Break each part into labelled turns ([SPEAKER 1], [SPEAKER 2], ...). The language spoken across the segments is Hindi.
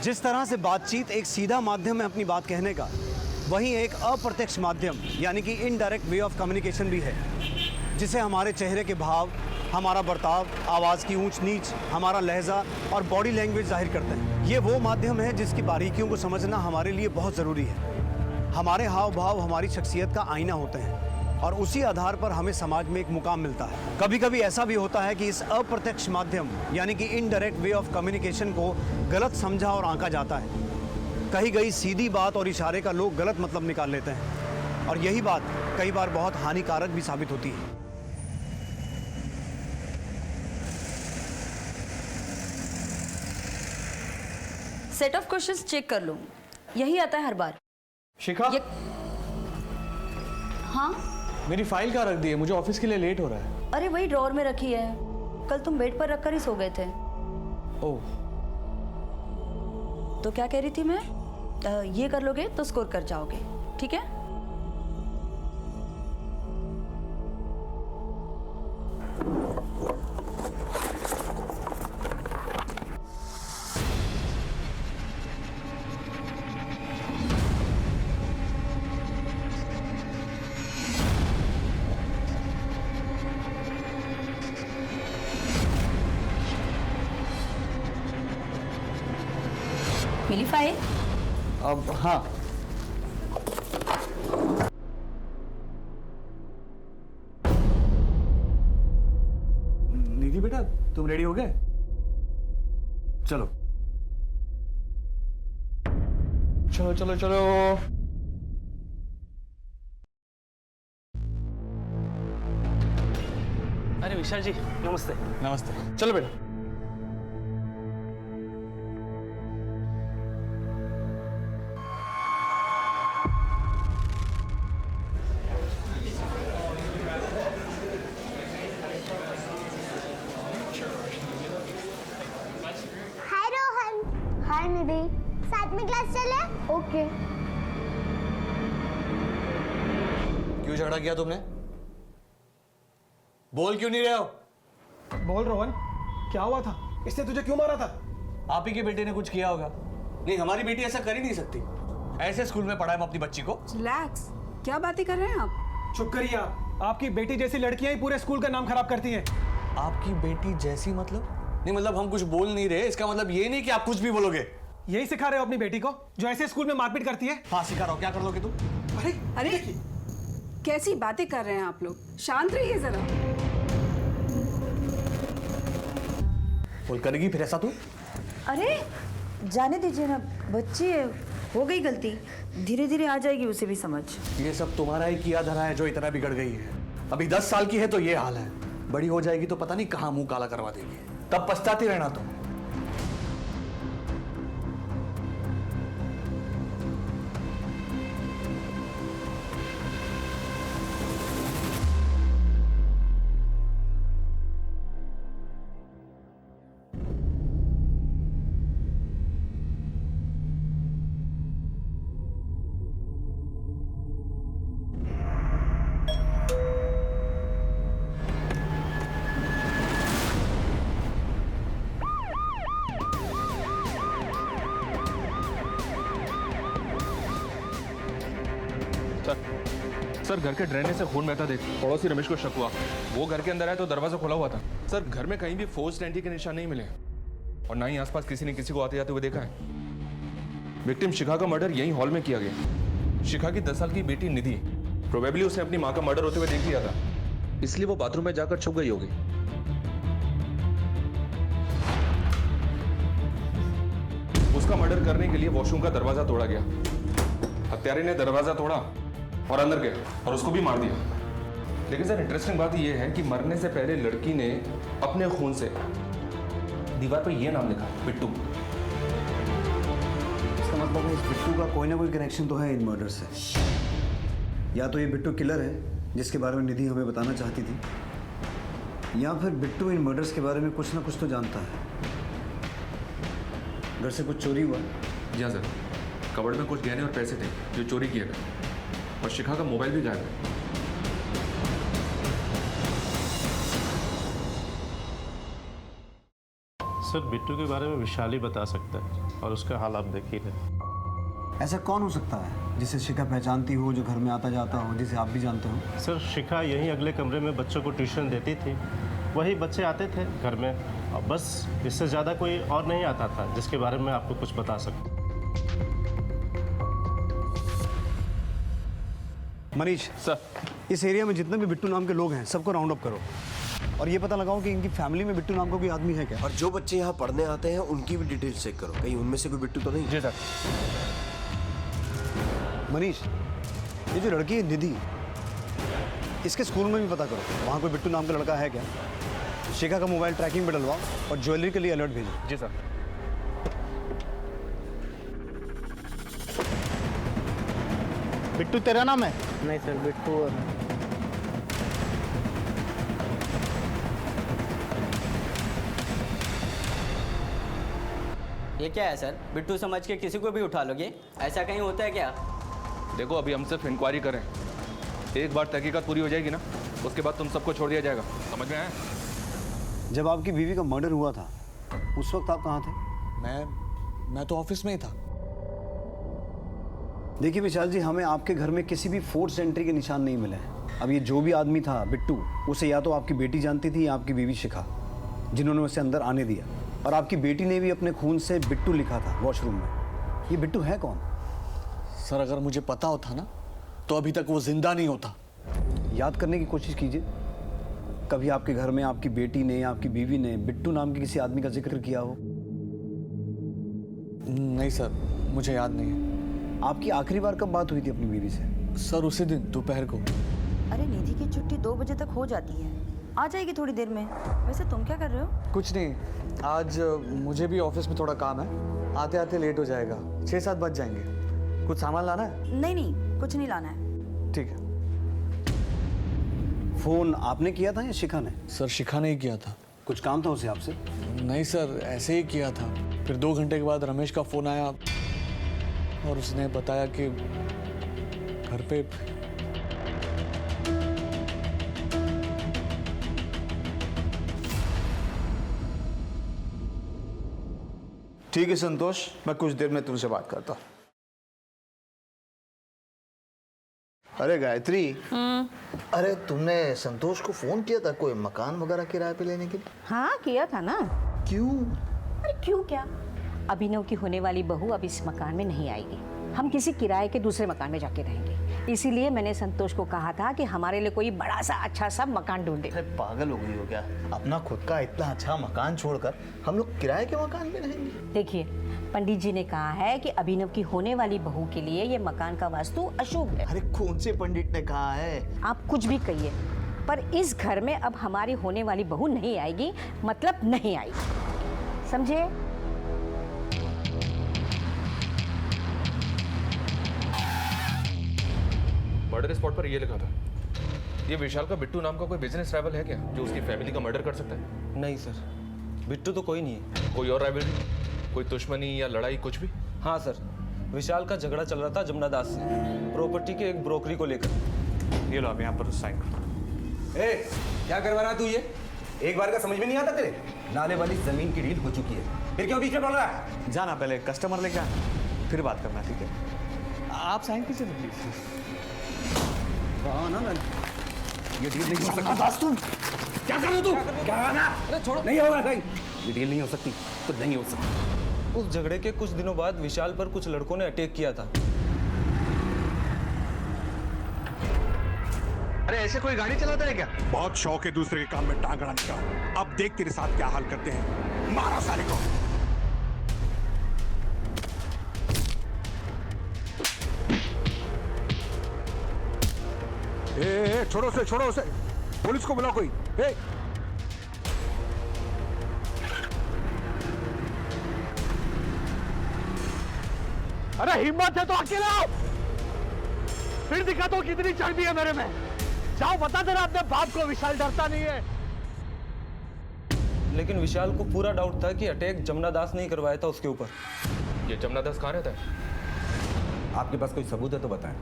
[SPEAKER 1] जिस तरह से बातचीत एक सीधा माध्यम है अपनी बात कहने का, वहीं एक अप्रत्यक्ष माध्यम यानी कि इनडायरेक्ट वे ऑफ कम्युनिकेशन भी है, जिसे हमारे चेहरे के भाव, हमारा बर्ताव, आवाज़ की ऊंच नीच, हमारा लहजा और बॉडी लैंग्वेज जाहिर करते हैं। ये वो माध्यम है जिसकी बारीकियों को समझना हमारे लिए बहुत ज़रूरी है। हमारे हाव भाव हमारी शख्सियत का आईना होते हैं और उसी आधार पर हमें समाज में एक मुकाम मिलता है। कभी कभी ऐसा भी होता है कि इस अप्रत्यक्ष माध्यम यानी कि इनडायरेक्ट वे ऑफ कम्युनिकेशन को गलत समझा और आंका जाता है। कही गई सीधी बात और इशारे का लोग गलत मतलब निकाल लेते हैं और यही बात कई बार बहुत हानिकारक भी साबित होती है।
[SPEAKER 2] सेट ऑफ क्वेश्चंस चेक कर लो, यही आता है हर बार।
[SPEAKER 3] शिखा,
[SPEAKER 2] हाँ
[SPEAKER 3] मेरी फाइल कहाँ रख दी है? मुझे ऑफिस के लिए लेट हो रहा है।
[SPEAKER 2] अरे वही ड्रॉअर में रखी है, कल तुम बेड पर रखकर ही सो गए थे।
[SPEAKER 3] ओह,
[SPEAKER 2] तो क्या कह रही थी मैं, ये कर लोगे तो स्कोर कर जाओगे, ठीक है? मिली फाइल?
[SPEAKER 3] अब हाँ, निधि बेटा तुम रेडी हो गए? चलो चलो चलो चलो।
[SPEAKER 4] अरे विशाल जी नमस्ते।
[SPEAKER 3] नमस्ते, चलो बेटा।
[SPEAKER 5] हाय रोहन। हाय निधि, साथ में क्लास चले? ओके।
[SPEAKER 3] क्यों झगड़ा किया तुमने? बोल क्यों नहीं रहे हो?
[SPEAKER 6] बोल रोहन, क्या हुआ था? इसने तुझे क्यों मारा था?
[SPEAKER 3] आप ही के बेटे ने कुछ किया होगा। नहीं, हमारी बेटी ऐसा कर ही नहीं सकती। ऐसे स्कूल में पढ़ाए हम अपनी बच्ची को।
[SPEAKER 7] रिलैक्स, क्या बातें कर रहे हैं आप?
[SPEAKER 6] चुप करिए आप। आपकी बेटी जैसी लड़कियां ही पूरे स्कूल का नाम खराब करती हैं।
[SPEAKER 3] आपकी बेटी जैसी मतलब? नहीं मतलब हम कुछ बोल नहीं रहे, इसका मतलब ये नहीं कि आप कुछ भी बोलोगे।
[SPEAKER 6] यही सिखा रहे हो अपनी बेटी को जो ऐसे स्कूल में मारपीट करती है?
[SPEAKER 3] हाँ सिखा रहा हूँ, क्या कर लोगे तुम?
[SPEAKER 6] अरे
[SPEAKER 7] अरे कैसी बातें कर रहे हैं आप लोग, शांत रहिए जरा।
[SPEAKER 3] बोल करेगी फिर ऐसा तू?
[SPEAKER 2] अरे जाने दीजिए ना, बच्ची है, हो गई गलती, धीरे धीरे आ जाएगी उसे भी समझ।
[SPEAKER 3] ये सब तुम्हारा ही किया धरा है जो इतना बिगड़ गई है। अभी 10 साल की है तो ये हाल है, बड़ी हो जाएगी तो पता नहीं कहाँ मुंह काला करवा देगी, तब पछताती रहना तुम।
[SPEAKER 8] सर घर के ड्रेनेज से खून बहता देख पड़ोसी रमेश को शक हुआ। वो घर के अंदर आया तो दरवाजा खुला हुआ था। सर घर में कहीं भी फोर्स्ड एंट्री के निशान नहीं मिले और ना ही आसपास किसी ने किसी को आते जाते हुए देखा है। विक्टिम शिखा का मर्डर यहीं हॉल में किया गया। शिखा की 10 साल की बेटी निधि, प्रोबेबली उसने अपनी माँ का मर्डर होते हुए देख लिया था, इसलिए वो बाथरूम में जाकर छुप गई होगी। उसका मर्डर करने के लिए वॉशरूम का दरवाजा तोड़ा गया। हत्यारे ने दरवाजा तोड़ा और अंदर गए और उसको भी मार दिया। लेकिन सर इंटरेस्टिंग बात यह है कि मरने से पहले लड़की ने अपने खून से दीवार पर यह नाम लिखा, बिट्टू।
[SPEAKER 1] इसका मतलब है इस बिट्टू का कोई ना कोई कनेक्शन तो है इन मर्डर से। या तो ये बिट्टू किलर है जिसके बारे में निधि हमें बताना चाहती थी, या फिर बिट्टू इन मर्डर्स के बारे में कुछ ना कुछ तो जानता है। घर से कुछ चोरी हुआ?
[SPEAKER 8] जी हाँ सर, कबर्ड में कुछ गहने और पैसे थे जो चोरी किए गए और शिखा का मोबाइल भी गायब है।
[SPEAKER 9] सर बिट्टू के बारे में विशाल ही बता सकता है और उसका हाल आप देख ही रहे।
[SPEAKER 1] ऐसा कौन हो सकता है जिसे शिखा पहचानती हो, जो घर में आता जाता हो, जिसे आप भी जानते हो?
[SPEAKER 9] सर शिखा यहीं अगले कमरे में बच्चों को ट्यूशन देती थी, वही बच्चे आते थे घर में, और बस इससे ज़्यादा कोई और नहीं आता था जिसके बारे में आपको कुछ बता सकूं।
[SPEAKER 1] मनीष
[SPEAKER 8] सर
[SPEAKER 1] इस एरिया में जितने भी बिट्टू नाम के लोग हैं सबको राउंड अप करो और ये पता लगाओ कि इनकी फैमिली में बिट्टू नाम का कोई आदमी है क्या।
[SPEAKER 10] और जो बच्चे यहाँ पढ़ने आते हैं उनकी भी डिटेल्स चेक करो, कहीं उनमें से कोई बिट्टू तो नहीं।
[SPEAKER 8] जी सर।
[SPEAKER 1] मनीष ये जो लड़की है निधि, इसके स्कूल में भी पता करो वहाँ कोई बिट्टू नाम का लड़का है क्या। शिखा का मोबाइल ट्रैकिंग पे डलवाओ और ज्वेलरी के लिए अलर्ट भेजो।
[SPEAKER 8] जी सर।
[SPEAKER 6] बिट्टू तेरा नाम है?
[SPEAKER 4] नहीं सर, बिट्टू और
[SPEAKER 11] ये क्या है सर? बिट्टू समझ के किसी को भी उठा लोगे? ऐसा कहीं होता है क्या?
[SPEAKER 8] देखो अभी हम सिर्फ इंक्वायरी करें, एक बार तहकीकात पूरी हो जाएगी ना, उसके बाद तुम सबको छोड़ दिया जाएगा। समझ में आया?
[SPEAKER 1] जब आपकी बीवी का मर्डर हुआ था उस वक्त आप कहाँ थे?
[SPEAKER 3] मैं तो ऑफिस में ही था।
[SPEAKER 1] देखिए विशाल जी, हमें आपके घर में किसी भी फोर्स एंट्री के निशान नहीं मिले हैं। अब ये जो भी आदमी था बिट्टू, उसे या तो आपकी बेटी जानती थी या आपकी बीवी शिखा, जिन्होंने उसे अंदर आने दिया। और आपकी बेटी ने भी अपने खून से बिट्टू लिखा था वॉशरूम में। ये बिट्टू है कौन?
[SPEAKER 3] सर अगर मुझे पता होता ना तो अभी तक वो जिंदा नहीं होता।
[SPEAKER 1] याद करने की कोशिश कीजिए, कभी आपके घर में आपकी बेटी ने या आपकी बीवी ने बिट्टू नाम के किसी आदमी का जिक्र किया हो?
[SPEAKER 3] नहीं सर, मुझे याद नहीं है।
[SPEAKER 1] आपकी आखिरी बार कब बात हुई थी अपनी बीवी से?
[SPEAKER 3] सर उसी दिन दोपहर को।
[SPEAKER 2] अरे निधि की छुट्टी 2 बजे तक हो जाती है, आ जाएगी थोड़ी देर में। वैसे तुम क्या कर रहे हो?
[SPEAKER 3] कुछ नहीं, आज मुझे भी ऑफिस में थोड़ा काम है, आते आते लेट हो जाएगा, 6-7 बज जाएंगे। कुछ सामान लाना है?
[SPEAKER 2] नहीं कुछ नहीं लाना है।
[SPEAKER 3] ठीक है।
[SPEAKER 1] फोन आपने किया था या शिखा ने?
[SPEAKER 3] सर शिखा ने ही किया था।
[SPEAKER 1] कुछ काम था उसे आपसे?
[SPEAKER 3] नहीं सर, ऐसे ही किया था। फिर 2 घंटे के बाद रमेश का फोन आया और उसने बताया कि घर पे
[SPEAKER 6] ठीक है संतोष, मैं कुछ देर में तुमसे बात करता हूँ। अरे गायत्री, अरे तुमने संतोष को फोन किया था कोई मकान वगैरह किराए पे लेने के लिए?
[SPEAKER 12] हाँ किया था ना।
[SPEAKER 6] क्यों?
[SPEAKER 12] अरे क्यों क्या, अभिनव की होने वाली बहू अब इस मकान में नहीं आएगी, हम किसी किराए के दूसरे मकान में जाके रहेंगे। इसीलिए मैंने संतोष को कहा था कि हमारे लिए कोई बड़ा सा अच्छा सा मकान ढूंढे।
[SPEAKER 6] अरे पागल हो गई हो क्या? अपना खुद का इतना अच्छा मकान छोड़कर हम लोग किराए के मकान में रहेंगे?
[SPEAKER 12] देखिए पंडित जी ने कहा है कि अभिनव की होने वाली बहू के लिए ये मकान का वास्तु अशुभ है।
[SPEAKER 6] अरे कौन से पंडित ने कहा है?
[SPEAKER 12] आप कुछ भी कहिए, पर इस घर में अब हमारी होने वाली बहू नहीं आएगी, मतलब नहीं आएगी, समझे?
[SPEAKER 8] मर्डर स्पॉट पर ये लिखा था। ये विशाल का बिट्टू नाम का कोई बिजनेस राइवल है क्या जो उसकी फैमिली का मर्डर कर सकता है?
[SPEAKER 11] नहीं सर, बिट्टू तो कोई नहीं है।
[SPEAKER 8] कोई और राइवलरी, कोई दुश्मनी या लड़ाई कुछ भी?
[SPEAKER 11] हाँ सर, विशाल का झगड़ा चल रहा था जमुना दास से, प्रॉपर्टी के एक ब्रोकरी को लेकर।
[SPEAKER 3] ये लो आप यहाँ पर साइन करो।
[SPEAKER 10] ए, क्या करवा रहा है तू ये? एक बार का समझ में नहीं आता तेरे? नाले वाली जमीन की डील हो चुकी है, फिर क्यों बीच में बोल रहा है?
[SPEAKER 3] जाना, पहले कस्टमर लेके आना, फिर बात करना, ठीक है? आप साइन कीजिए ना प्लीज।
[SPEAKER 1] ना
[SPEAKER 10] ये डील नहीं हो सकती। दास तुम क्या कर रहे हो? तू क्या करना? अरे छोड़ो, नहीं होगा भाई, ये डील नहीं हो सकती तो नहीं हो सकती।
[SPEAKER 11] उस झगड़े के कुछ दिनों बाद विशाल पर कुछ लड़कों ने अटैक किया था।
[SPEAKER 3] अरे ऐसे कोई गाड़ी चलाता है क्या?
[SPEAKER 13] बहुत शौक है दूसरे के काम में टांग अड़ाने का। अब देख तेरे साथ क्या हाल करते हैं। मारा साले को। ए, छोड़ो उसे, पुलिस को बुलाओ कोई। ए,
[SPEAKER 6] अरे हिम्मत है तो अकेला आओ, फिर दिखा दो कितनी चर्बी है मेरे में। जाओ बता देना अपने बाप को, विशाल डरता नहीं है।
[SPEAKER 11] लेकिन विशाल को पूरा डाउट था कि अटैक जमुना दास ने ही करवाया था उसके ऊपर।
[SPEAKER 8] ये जमुना दास कहाँ रहता है?
[SPEAKER 10] आपके पास कोई सबूत है तो बताएं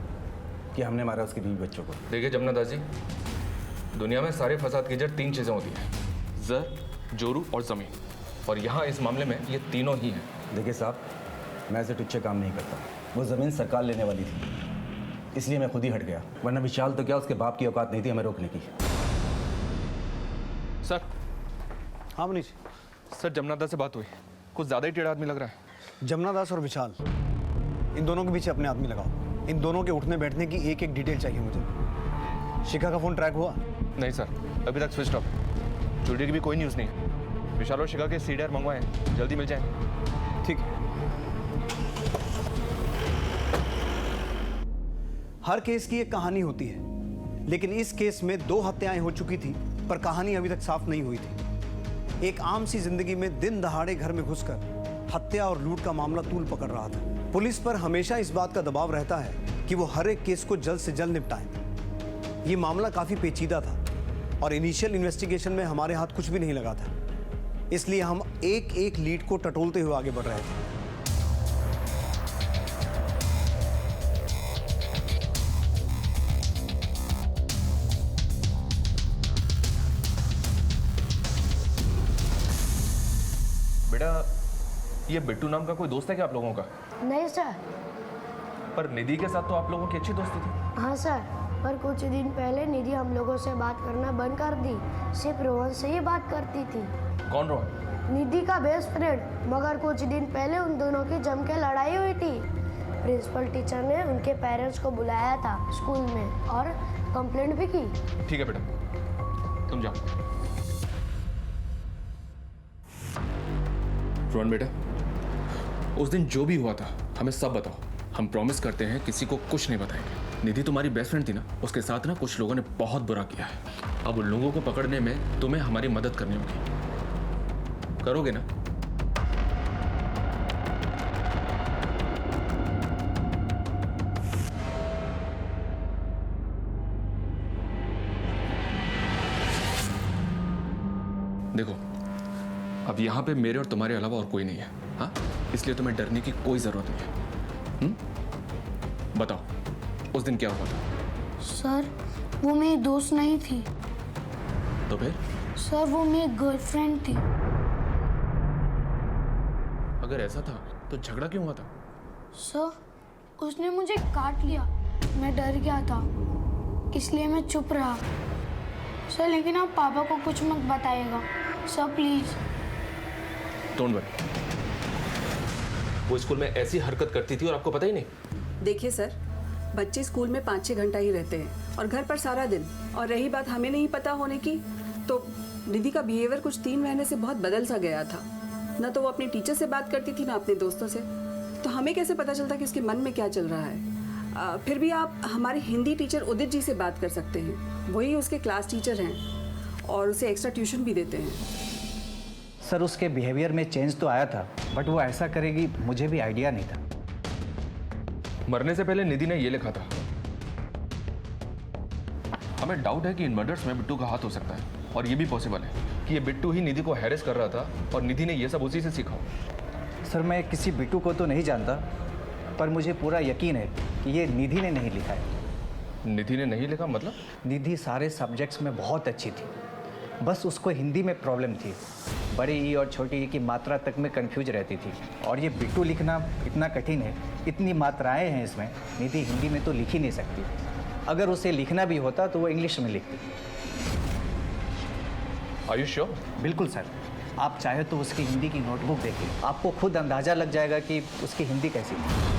[SPEAKER 10] कि हमने मारा उसके बीवी बच्चों को।
[SPEAKER 8] देखिए जमुना दास जी, दुनिया में सारे फसाद की जड़ 3 चीज़ें होती हैं, जर, जोरू और ज़मीन। और यहाँ इस मामले में ये तीनों ही हैं।
[SPEAKER 10] देखिए साहब, मैं ऐसे टुच्चे काम नहीं करता। वो ज़मीन सरकार लेने वाली थी, इसलिए मैं खुद ही हट गया, वरना विशाल तो क्या उसके बाप की औकात नहीं थी हमें रोकने की।
[SPEAKER 8] सर।
[SPEAKER 1] हाँ मनीष।
[SPEAKER 8] सर, जमुना दास से बात हुई, कुछ ज़्यादा ही टेढ़ा आदमी लग रहा है।
[SPEAKER 1] जमुना दास और विशाल, इन दोनों के पीछे अपने आदमी लगाओ। इन दोनों के उठने बैठने की एक एक डिटेल चाहिए मुझे। शिखा का फ़ोन ट्रैक हुआ?
[SPEAKER 8] नहीं सर, अभी तक स्विच ऑफ। जुड़े की भी कोई न्यूज़ नहीं है। विशाल और शिखा के सीडीआर मंगवाए हैं, जल्दी मिल जाएंगे।
[SPEAKER 1] ठीक है। हर केस की एक कहानी होती है, लेकिन इस केस में 2 हत्याएं हो चुकी थी, पर कहानी अभी तक साफ नहीं हुई थी। एक आम सी जिंदगी में दिन दहाड़े घर में घुसकर हत्या और लूट का मामला तूल पकड़ रहा था। पुलिस पर हमेशा इस बात का दबाव रहता है कि वो हर एक केस को जल्द से जल्द निपटाएं। ये मामला काफी पेचीदा था और इनिशियल इन्वेस्टिगेशन में हमारे हाथ कुछ भी नहीं लगा था, इसलिए हम एक एक लीड को टटोलते हुए आगे बढ़ रहे थे।
[SPEAKER 8] बेटा, ये बिट्टू नाम का कोई दोस्त है क्या आप लोगों का?
[SPEAKER 5] नहीं सर।
[SPEAKER 8] पर निधि के साथ तो आप लोगों की अच्छी दोस्ती थी।
[SPEAKER 5] हाँ सर, पर कुछ दिन पहले निधि हम लोगों से बात करना बंद कर दी। सिर्फ रोहन से ही बात करती थी।
[SPEAKER 8] कौन रोहन?
[SPEAKER 5] निधि का बेस्ट फ्रेंड। मगर कुछ दिन पहले उन दोनों की जम के लड़ाई हुई थी। प्रिंसिपल टीचर ने उनके पेरेंट्स को बुलाया था स्कूल में और कंप्लेंट भी की।
[SPEAKER 8] ठीक है बेटा, तुम जाओ। रोहन बेटा, उस दिन जो भी हुआ था हमें सब बताओ। हम प्रॉमिस करते हैं किसी को कुछ नहीं बताएंगे। निधि तुम्हारी बेस्ट फ्रेंड थी ना, उसके साथ ना कुछ लोगों ने बहुत बुरा किया है। अब उन लोगों को पकड़ने में तुम्हें हमारी मदद करनी होगी। करोगे ना? देखो, अब यहाँ पे मेरे और तुम्हारे अलावा और कोई नहीं है, हाँ? इसलिए तुम्हें डरने की कोई जरूरत नहीं है। बताओ, उस दिन क्या हुआ था?
[SPEAKER 5] सर, वो मेरी दोस्त नहीं थी।
[SPEAKER 8] तो फिर?
[SPEAKER 5] सर, वो मेरी गर्लफ्रेंड थी।
[SPEAKER 8] अगर ऐसा था तो झगड़ा क्यों हुआ था?
[SPEAKER 5] सर, उसने मुझे काट लिया। मैं डर गया था, इसलिए मैं चुप रहा। सर, लेकिन आप पापा को कुछ मत बताइएगा सर, प्लीज।
[SPEAKER 8] Don't worry. वो स्कूल में ऐसी हरकत करती थी और आपको पता ही नहीं?
[SPEAKER 7] देखिए सर, बच्चे स्कूल में 5-6 घंटा ही रहते हैं और घर पर सारा दिन। और रही बात हमें नहीं पता होने की, तो निधि का बिहेवियर कुछ 3 महीने से बहुत बदल सा गया था। ना तो वो अपने टीचर से बात करती थी, ना अपने दोस्तों से। तो हमें कैसे पता चलता कि उसके मन में क्या चल रहा है? फिर भी आप हमारे हिंदी टीचर उदित जी से बात कर सकते हैं। वही उसके क्लास टीचर हैं और उसे एक्स्ट्रा ट्यूशन भी देते हैं।
[SPEAKER 14] सर, उसके बिहेवियर में चेंज तो आया था, बट वो ऐसा करेगी मुझे भी आइडिया नहीं था।
[SPEAKER 8] मरने से पहले निधि ने ये लिखा था। हमें डाउट है कि इन मर्डर्स में बिट्टू का हाथ हो सकता है, और ये भी पॉसिबल है कि ये बिट्टू ही निधि को हैरेस कर रहा था और निधि ने ये सब उसी से सीखा।
[SPEAKER 14] सर, मैं किसी बिट्टू को तो नहीं जानता, पर मुझे पूरा यकीन है कि ये निधि ने नहीं लिखा है।
[SPEAKER 8] निधि ने नहीं लिखा मतलब?
[SPEAKER 14] निधि सारे सब्जेक्ट्स में बहुत अच्छी थी, बस उसको हिंदी में प्रॉब्लम थी। बड़ी ई और छोटी ई की मात्रा तक में कंफ्यूज रहती थी। और ये बिट्टू लिखना इतना कठिन है, इतनी मात्राएं हैं इसमें, निधि हिंदी में तो लिख ही नहीं सकती। अगर उसे लिखना भी होता तो वो इंग्लिश में लिखती।
[SPEAKER 8] Are you sure?
[SPEAKER 14] बिल्कुल सर, आप चाहे तो उसकी हिंदी की नोटबुक देखिए, आपको खुद अंदाज़ा लग जाएगा कि उसकी हिंदी कैसी थी।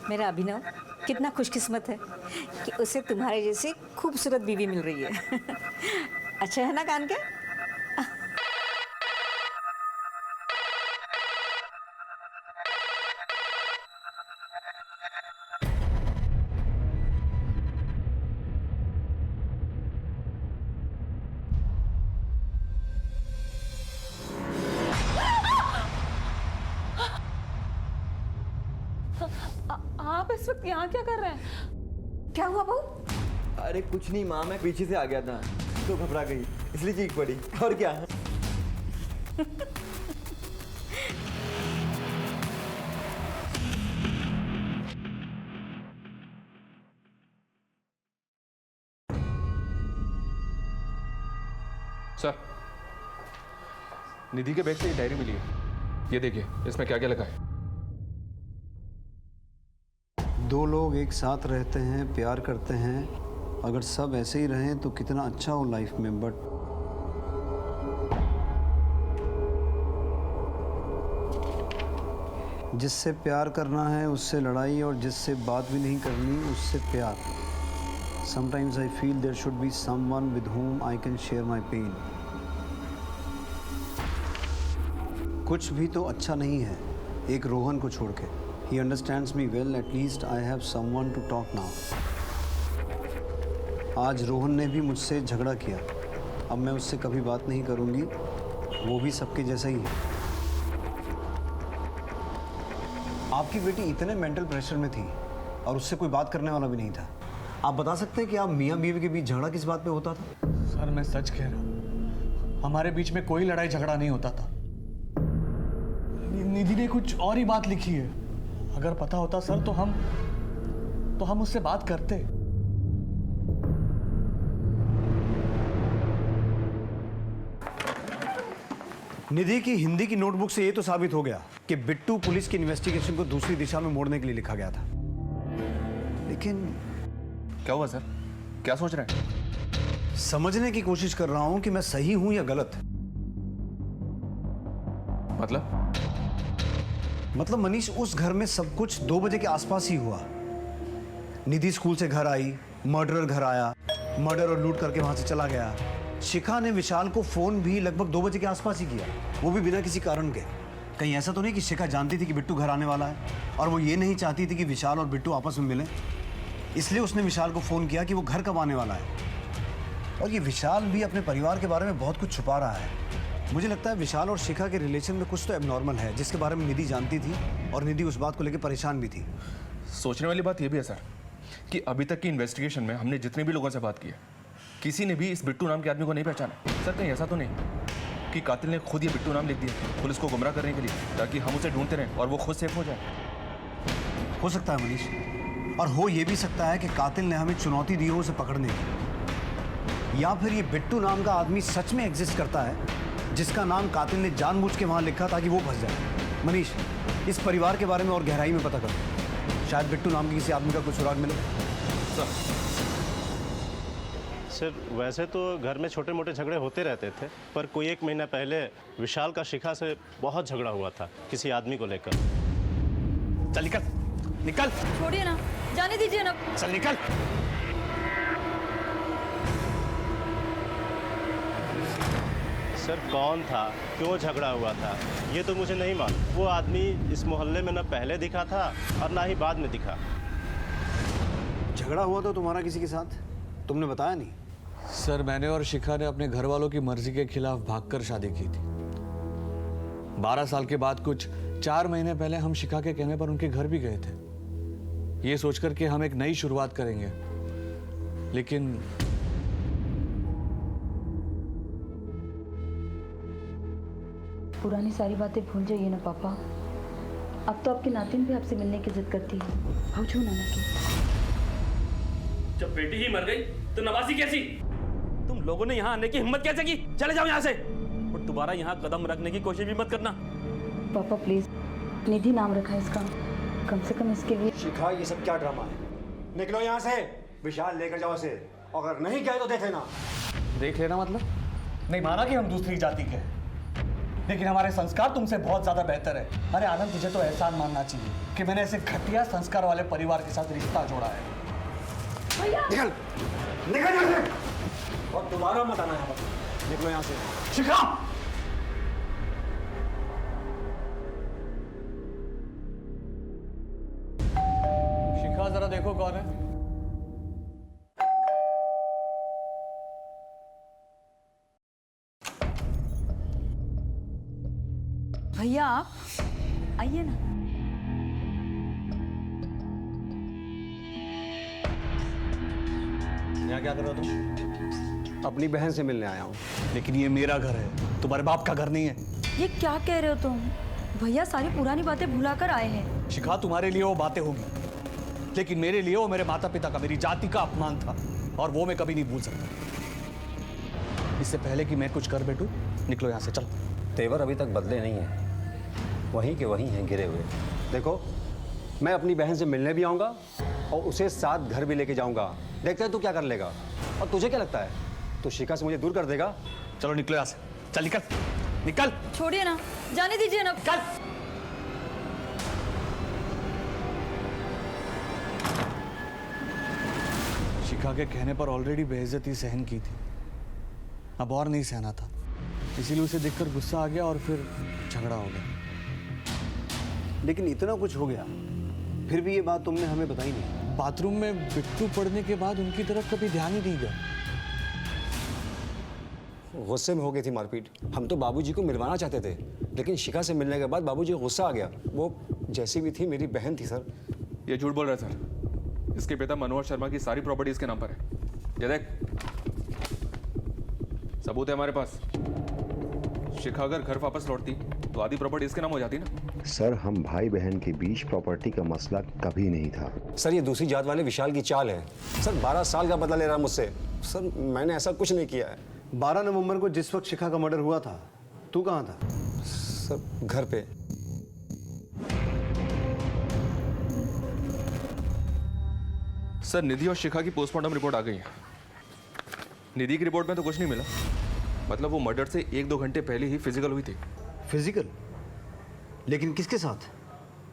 [SPEAKER 12] मेरा अभिनव कितना खुशकिस्मत है कि उसे तुम्हारे जैसी खूबसूरत बीवी मिल रही है। अच्छा है ना कान के?
[SPEAKER 7] आप इस वक्त यहाँ क्या कर रहे हैं?
[SPEAKER 12] क्या हुआ बहू?
[SPEAKER 15] अरे कुछ नहीं माँ, मैं पीछे से आ गया था तो घबरा गई, इसलिए चीख पड़ी। और क्या?
[SPEAKER 8] सर, निधि के बैग से ये डायरी मिली है। ये देखिए, इसमें क्या क्या लिखा है।
[SPEAKER 1] दो लोग एक साथ रहते हैं, प्यार करते हैं, अगर सब ऐसे ही रहें तो कितना अच्छा हो लाइफ में, बट जिससे प्यार करना है उससे लड़ाई, और जिससे बात भी नहीं करनी उससे प्यार। Sometimes I feel there should be someone with whom I can share my pain. कुछ भी तो अच्छा नहीं है एक रोहन को छोड़ के। He understands me well, at least I have someone to talk now. आज रोहन ने भी मुझसे झगड़ा किया, अब मैं उससे कभी बात नहीं करूँगी, वो भी सबके जैसा ही है। आपकी बेटी इतने मेंटल प्रेशर में थी और उससे कोई बात करने वाला भी नहीं था। आप बता सकते हैं कि आप मियाँ बीवी के बीच झगड़ा किस बात पे होता था?
[SPEAKER 3] सर मैं सच कह रहा हूँ, हमारे बीच में कोई लड़ाई झगड़ा नहीं होता था। निधि ने कुछ और ही बात लिखी है। अगर पता होता सर तो हम उससे बात करते।
[SPEAKER 1] निधि की हिंदी की नोटबुक से ये तो साबित हो गया कि बिट्टू पुलिस की इन्वेस्टिगेशन को दूसरी दिशा में मोड़ने के लिए लिखा गया था। लेकिन
[SPEAKER 8] क्या हुआ सर? क्या सोच रहे हैं?
[SPEAKER 1] समझने की कोशिश कर रहा हूं कि मैं सही हूं या गलत। मतलब मनीष, उस घर में सब कुछ 2 बजे के आसपास ही हुआ। निधि स्कूल से घर आई, मर्डरर घर आया, मर्डर और लूट करके वहां से चला गया। शिखा ने विशाल को फोन भी लगभग 2 बजे के आसपास ही किया, वो भी बिना किसी कारण के। कहीं ऐसा तो नहीं कि शिखा जानती थी कि बिट्टू घर आने वाला है और वो ये नहीं चाहती थी कि विशाल और बिट्टू आपस में मिलें, इसलिए उसने विशाल को फोन किया कि वो घर कब आने वाला है। और ये विशाल भी अपने परिवार के बारे में बहुत कुछ छुपा रहा है। मुझे लगता है विशाल और शिखा के रिलेशन में कुछ तो एबनॉर्मल है, जिसके बारे में निधि जानती थी और निधि उस बात को लेकर परेशान भी थी।
[SPEAKER 8] सोचने वाली बात यह भी है सर कि अभी तक की इन्वेस्टिगेशन में हमने जितने भी लोगों से बात की है, किसी ने भी इस बिट्टू नाम के आदमी को नहीं पहचाना। सर कहीं ऐसा तो नहीं कि कातिल ने खुद ये बिट्टू नाम लिख दिया पुलिस को गुमराह करने के लिए, ताकि हम उसे ढूंढते रहें और वो खुद सेफ हो जाए?
[SPEAKER 1] हो सकता है मनीष, और हो ये भी सकता है कि कातिल ने हमें चुनौती दी हो उसे पकड़ने की, या फिर ये बिट्टू नाम का आदमी सच में एग्जिस्ट करता है जिसका नाम कातिल ने जानबूझ के वहां लिखा ताकि वो फंस जाए। मनीष, इस परिवार के बारे में और गहराई में पता करो, शायद बिट्टू नाम के किसी आदमी का कुछ सुराग मिले।
[SPEAKER 9] सर वैसे तो घर में छोटे मोटे झगड़े होते रहते थे, पर कोई 1 महीना पहले विशाल का शिखा से बहुत झगड़ा हुआ था किसी आदमी को लेकर।
[SPEAKER 3] चल निकल निकल।
[SPEAKER 2] छोड़िए ना, जाने दीजिए ना।
[SPEAKER 3] चल निकल।
[SPEAKER 9] सर कौन था, क्यों झगड़ा हुआ था, ये तो मुझे नहीं मालूम। वो आदमी इस मोहल्ले में न पहले दिखा था और ना ही बाद में दिखा।
[SPEAKER 1] झगड़ा हुआ तो तुम्हारा किसी के साथ? तुमने बताया नहीं?
[SPEAKER 3] सर मैंने और शिखा ने अपने घर वालों की मर्जी के खिलाफ भागकर शादी की थी। 12 साल के बाद कुछ 4 महीने पहले हम शिखा के कहने पर उनके घर भी गए थे, ये सोचकर कि हम एक नई शुरुआत करेंगे। लेकिन
[SPEAKER 2] पुरानी सारी बातें भूल जाइए ना पापा। अब तो आपके नातिन भी आपसे मिलने की जिद करती है। पूछो नाना की।
[SPEAKER 4] जब बेटी ही मर गई तो नवासी कैसी? तुम लोगों ने यहाँ आने की हिम्मत कैसे की? चले जाओ यहाँ से और दोबारा यहाँ कदम रखने की कोशिश भी मत करना।
[SPEAKER 2] पापा प्लीज, निधि नाम रखा है इसका, कम से कम इसके लिए।
[SPEAKER 1] शिखा, ये सब क्या ड्रामा है? निकलो यहाँ से, विशाल लेकर जाओ इसे, अगर नहीं गए तो देख लेना।
[SPEAKER 3] देख लेना मतलब? नहीं माना कि हम दूसरी जाति के हैं, लेकिन हमारे संस्कार तुमसे बहुत ज्यादा बेहतर है। अरे आनंद, तुझे तो एहसान मानना चाहिए कि मैंने ऐसे घटिया संस्कार वाले परिवार के साथ रिश्ता जोड़ा है।
[SPEAKER 1] निकल निकल यहाँ से, और दोबारा मत आना यहाँ पर। निकलो यहाँ से।
[SPEAKER 3] शिखा! शिखा जरा देखो कौन है।
[SPEAKER 2] भैया आप आइए ना।
[SPEAKER 1] यहाँ क्या कर रहे हो तुम? अपनी बहन से मिलने आया हूँ।
[SPEAKER 3] लेकिन ये मेरा घर है, तुम्हारे बाप का घर नहीं है।
[SPEAKER 2] ये क्या कह रहे हो तुम? भैया सारी पुरानी बातें भुलाकर आए हैं।
[SPEAKER 3] शिखा, तुम्हारे लिए वो बातें होंगी, लेकिन मेरे लिए वो मेरे माता पिता का, मेरी जाति का अपमान था, और वो मैं कभी नहीं भूल सकता। इससे पहले कि मैं कुछ कर बैठूं, निकलो यहाँ से, चलो।
[SPEAKER 16] तेवर अभी तक बदले नहीं हैं, वहीं के वहीं हैं गिरे हुए। देखो, मैं अपनी बहन से मिलने भी आऊँगा और उसे साथ घर भी लेके जाऊँगा। देखते हैं तू क्या कर लेगा। और तुझे क्या लगता है, तो शिखा से मुझे दूर कर देगा?
[SPEAKER 3] चलो निकलो यहाँ से, चल निकल, निकल।
[SPEAKER 2] छोड़िए ना, जाने दीजिए ना।
[SPEAKER 3] चल। शिखा के कहने पर ऑलरेडी बेइज्जती सहन की थी, अब और नहीं सहना था। इसीलिए उसे देखकर गुस्सा आ गया और फिर झगड़ा हो गया।
[SPEAKER 1] लेकिन इतना कुछ हो गया, फिर भी ये बात तुमने हमें बताई नहीं।
[SPEAKER 3] बाथरूम में बिट्टू पड़ने के बाद उनकी तरफ कभी ध्यान ही नहीं गया।
[SPEAKER 16] गुस्से में हो गई थी मारपीट। हम तो बाबूजी को मिलवाना चाहते थे, लेकिन शिखा से मिलने के बाद बाबूजी को गुस्सा आ गया। वो जैसी भी थी मेरी बहन थी सर।
[SPEAKER 8] ये झूठ बोल रहा है सर। इसके पिता मनोहर शर्मा की सारी प्रॉपर्टी इसके नाम पर है। ये देख, सबूत है हमारे पास। शिखा अगर घर वापस लौटती तो आधी प्रॉपर्टी इसके नाम हो जाती ना।
[SPEAKER 17] सर, हम भाई बहन के बीच प्रॉपर्टी का मसला कभी नहीं था।
[SPEAKER 16] सर, ये दूसरी जात वाले विशाल की चाल है। सर, 12 साल का बदला ले रहा है मुझसे। सर, मैंने ऐसा कुछ नहीं किया है।
[SPEAKER 1] 12 नवंबर को जिस वक्त शिखा का मर्डर हुआ था, तू कहाँ था?
[SPEAKER 16] सर, घर पे।
[SPEAKER 8] सर, निधि और शिखा की पोस्टमार्टम रिपोर्ट आ गई है। निधि की रिपोर्ट में तो कुछ नहीं मिला, मतलब वो मर्डर से 1-2 घंटे पहले ही फिजिकल हुई थी।
[SPEAKER 1] फिजिकल? लेकिन किसके साथ?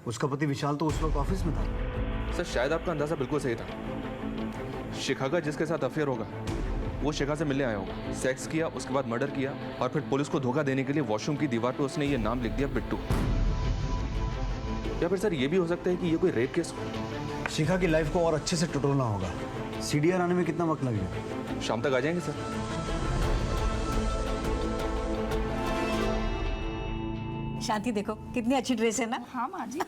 [SPEAKER 1] उसका पति विशाल तो उस वक्त ऑफिस में था।
[SPEAKER 8] सर, शायद आपका अंदाजा बिल्कुल सही था। शिखा का जिसके साथ अफेयर होगा वो शिखा से मिलने आया होगा, सेक्स किया, उसके बाद मर्डर किया और फिर पुलिस को धोखा देने के लिए वॉशरूम की दीवार पे उसने ये नाम लिख दिया, बिट्टू। या फिर सर ये भी हो सकता है कि ये कोई रेप केस हो।
[SPEAKER 1] शिखा की लाइफ को और अच्छे से टटोलना होगा। सीडीआर आने में कितना वक्त लगेगा?
[SPEAKER 8] शाम तक आ जाएंगे सर।
[SPEAKER 12] शांति, देखो कितनी अच्छी ड्रेस है ना।
[SPEAKER 18] हाँ माँ जी।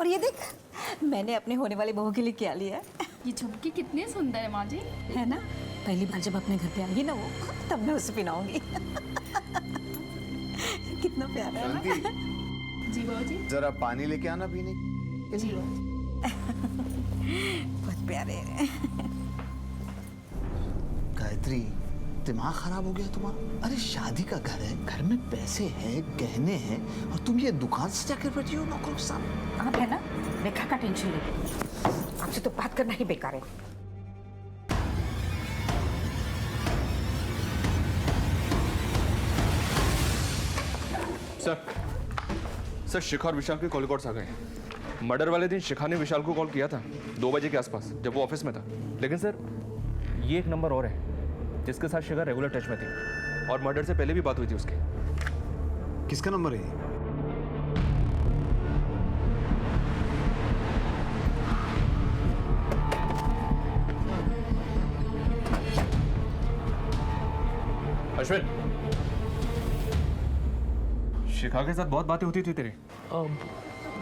[SPEAKER 12] और ये देख, मैंने अपने होने वाली बहू के लिए क्या लिया है।
[SPEAKER 18] ये झुमकी कितनी सुंदर है माँ जी।
[SPEAKER 12] है ना, पहली बार जब अपने घर पे आएगी ना वो, तब मैं उसे पहनाऊंगी। कितना प्यारा है ना।
[SPEAKER 18] जी बाबू जी।
[SPEAKER 1] जरा पानी लेके आना पीने।
[SPEAKER 18] जी
[SPEAKER 12] बहुत प्यारे हैं।
[SPEAKER 1] गायत्री, दिमाग खराब हो गया तुम्हारा? अरे शादी का घर है, घर में पैसे हैं, गहने हैं, और तुम ये दुकान से जाकर बैठी हो नौकरों के सामने।
[SPEAKER 12] आप है ना, रेखा का टेंशन ले। आपसे तो बात करना ही बेकार है।
[SPEAKER 8] सर, शिखा और विशाल के कॉल रिकॉर्ड्स आ गए हैं। मर्डर वाले दिन शिखा ने विशाल को कॉल किया था 2 बजे के आसपास, जब वो ऑफिस में था। लेकिन सर, ये एक नंबर और है जिसके साथ शिखा रेगुलर टच में थी और मर्डर से पहले भी बात हुई थी उसकी।
[SPEAKER 1] किसका नंबर है?
[SPEAKER 8] अश्विन, शिखा के साथ बहुत बातें होती थी तेरी।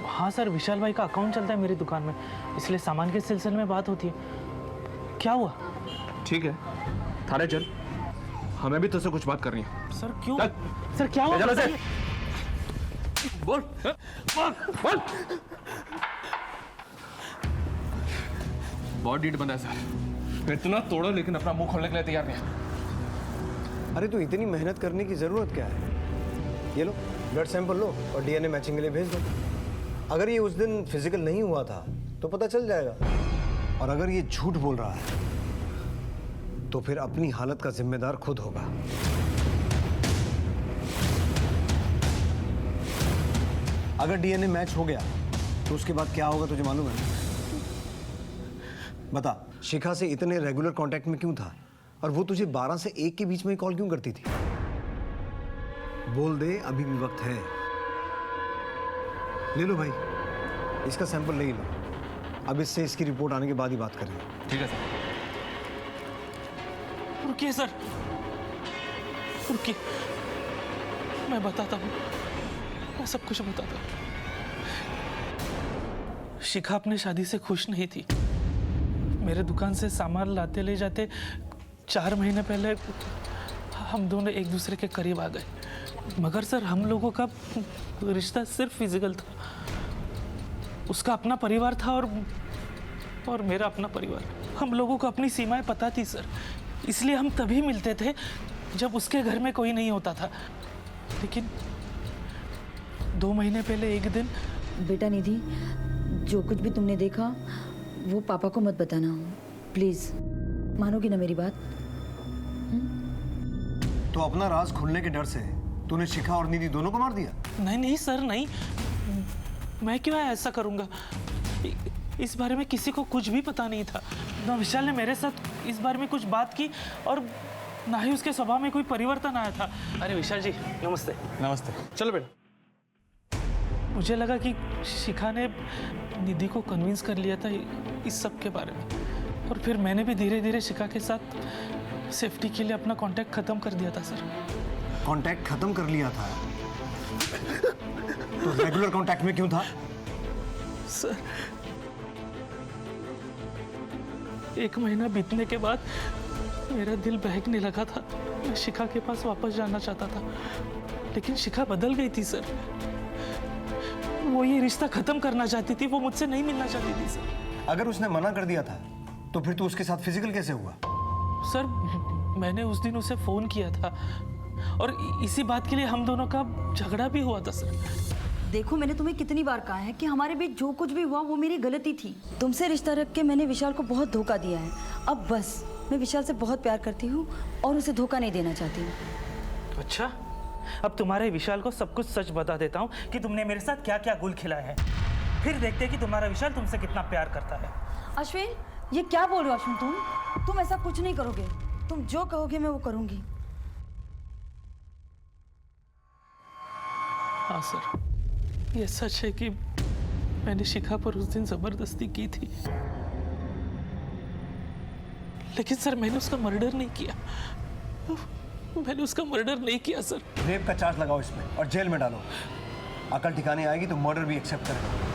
[SPEAKER 19] हाँ सर, विशाल भाई का अकाउंट चलता है मेरी दुकान में, इसलिए सामान के सिलसिले में बात होती है। क्या हुआ?
[SPEAKER 8] ठीक है, थाने चल, हमें भी तुझसे कुछ बात करनी है।
[SPEAKER 19] सर क्यों? सर क्या हुआ?
[SPEAKER 8] बोल, बोल, बोल। बहुत डीट बंदा है सर, इतना तोड़ो लेकिन अपना मुंह खोलने के लिए तैयार नहीं।
[SPEAKER 1] अरे तो इतनी मेहनत करने की जरूरत क्या है? ये लो, ब्लड सैंपल लो और डीएनए मैचिंग के लिए भेज दो। अगर ये उस दिन फिजिकल नहीं हुआ था तो पता चल जाएगा, और अगर ये झूठ बोल रहा है तो फिर अपनी हालत का जिम्मेदार खुद होगा। अगर डीएनए मैच हो गया तो उसके बाद क्या होगा तुझे मालूम है? बता, शिखा से इतने रेगुलर कांटेक्ट में क्यों था, और वो तुझे 12 से 1 के बीच में कॉल क्यों करती थी? बोल दे, अभी भी वक्त है। ले लो भाई, इसका सैंपल ले ही लो। अब इससे इसकी रिपोर्ट आने के बाद ही बात करेंगे।
[SPEAKER 8] ठीक है सर।
[SPEAKER 19] रुकिए सर, रुकिए, मैं बताता हूँ, मैं सब कुछ बताता हूँ। शिखा अपने शादी से खुश नहीं थी। मेरे दुकान से सामान लाते ले जाते 4 महीने पहले हम दोनों एक दूसरे के करीब आ गए, मगर सर हम लोगों का रिश्ता सिर्फ फिजिकल था। उसका अपना परिवार था और मेरा अपना परिवार। हम लोगों को अपनी सीमाएं पता थी सर, इसलिए हम तभी मिलते थे जब उसके घर में कोई नहीं होता था। लेकिन 2 महीने पहले एक दिन।
[SPEAKER 2] बेटा निधि, जो कुछ भी तुमने देखा वो पापा को मत बताना, प्लीज। मानोगी ना मेरी बात?
[SPEAKER 1] तो अपना राज खुलने के डर से तूने शिखा और निधि दोनों को मार दिया?
[SPEAKER 19] नहीं नहीं सर, नहीं। मैं क्यों ऐसा करूंगा? इस बारे में किसी को कुछ भी पता नहीं था। ना विशाल ने मेरे साथ इस बारे में कुछ बात की और ना ही उसके स्वभाव में कोई परिवर्तन आया था। अरे विशाल जी नमस्ते।
[SPEAKER 3] नमस्ते। चलो बेटा।
[SPEAKER 19] मुझे लगा कि शिखा ने निधि को कन्विंस कर लिया था इस सब के बारे में, और फिर मैंने भी धीरे धीरे शिखा के साथ सेफ्टी के लिए अपना कांटेक्ट खत्म कर दिया था सर।
[SPEAKER 1] कांटेक्ट खत्म कर लिया था? तो रेगुलर कांटेक्ट में क्यों था?
[SPEAKER 19] सर 1 महीना बीतने के बाद मेरा दिल बहकने लगा था। मैं शिखा के पास वापस जाना चाहता था, लेकिन शिखा बदल गई थी सर। वो ये रिश्ता खत्म करना चाहती थी, वो मुझसे नहीं मिलना चाहती थी सर।
[SPEAKER 1] अगर उसने मना कर दिया था तो फिर तू उसके साथ फिजिकल कैसे हुआ?
[SPEAKER 19] सर मैंने उस दिन उसे फोन किया था और इसी बात के लिए हम दोनों का झगड़ा भी हुआ था सर।
[SPEAKER 2] देखो, मैंने तुम्हें कितनी बार कहा है कि हमारे बीच जो कुछ भी हुआ वो मेरी गलती थी। तुमसे रिश्ता रख के मैंने विशाल को बहुत धोखा दिया है। अब बस, मैं विशाल से बहुत प्यार करती हूँ और उसे धोखा नहीं देना चाहती हूँ।
[SPEAKER 19] अच्छा, अब तुम्हारे विशाल को सब कुछ सच बता देता हूँ कि तुमने मेरे साथ क्या क्या गुल खिलाया है। फिर देखते हैं कि तुम्हारा विशाल तुमसे कितना प्यार करता है।
[SPEAKER 2] अश्विन, ये क्या बोल रहे हो अश्विन? तुम ऐसा कुछ नहीं करोगे। तुम जो कहोगे मैं वो करूँगी।
[SPEAKER 19] हाँ सर, ये सच है कि मैंने शिखा पर उस दिन जबरदस्ती की थी, लेकिन सर मैंने उसका मर्डर नहीं किया। मैंने उसका मर्डर नहीं किया सर।
[SPEAKER 1] रेप का चार्ज लगाओ इसमें और जेल में डालो। अकल ठिकाने आएगी तो मर्डर भी एक्सेप्ट करेगा।